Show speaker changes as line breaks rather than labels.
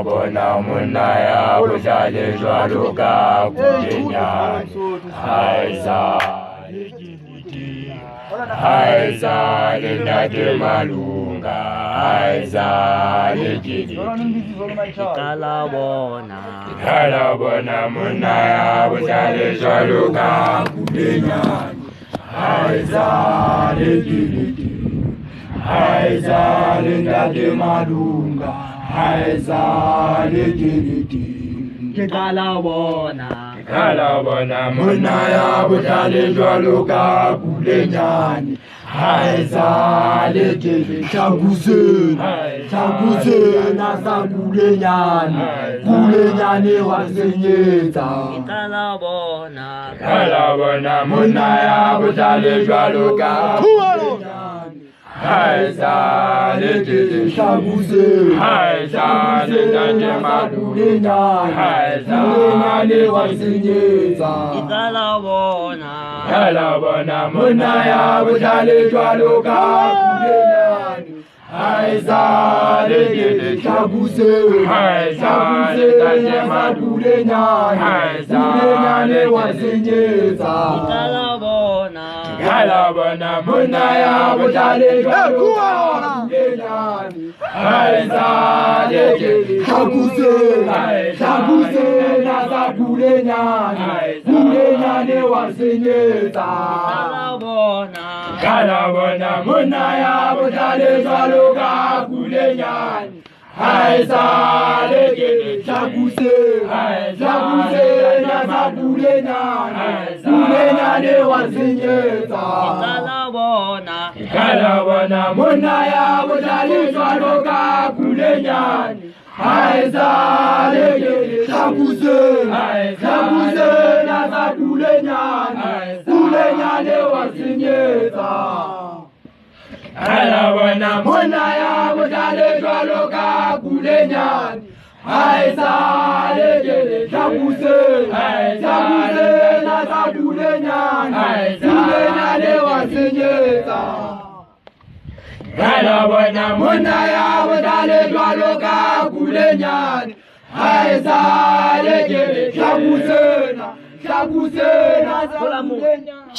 Bona munaya bujale jwaluka kudenya Aiza lindate malunga Aiza legidi Kalabona munaya bujale jwaluka kudenya Aiza legidi Aiza lindate malunga Aiza legidi Kalabona munaya bujale jwaluka kulenyani Aiza legidi Chaguze nasa kulenyani wasenyeta Kalabona munaya bujale jwaluka kulenyani Aiza legidi Aiza lindate malunga Aiza wasenyeta Kalabona munaya bujale jwaluka kulenyani Aiza legidi Aiza lindate malunga wasenyeta Kalabona munaya bujale jwaluka kulenyani Aiza legidi Chaguze nasa kulenyani wasenyeta Kalabona munaya bujale jwaluka kulenyani Aiza legidi Chaguze nasa kulenyani wasenyeta Kalabona munaya bujale jwaluka kulenyani Aiza legidi Chaguze nasa kulenyani wasenyeta Kalabona munaya bujale jwaluka kulenyani Aiza legidi Chaguze nasa kulenyani wasenyeta Kalabona munaya bujale jwaluka kulenyani Aiza legidi Chaguze nasa kulenyani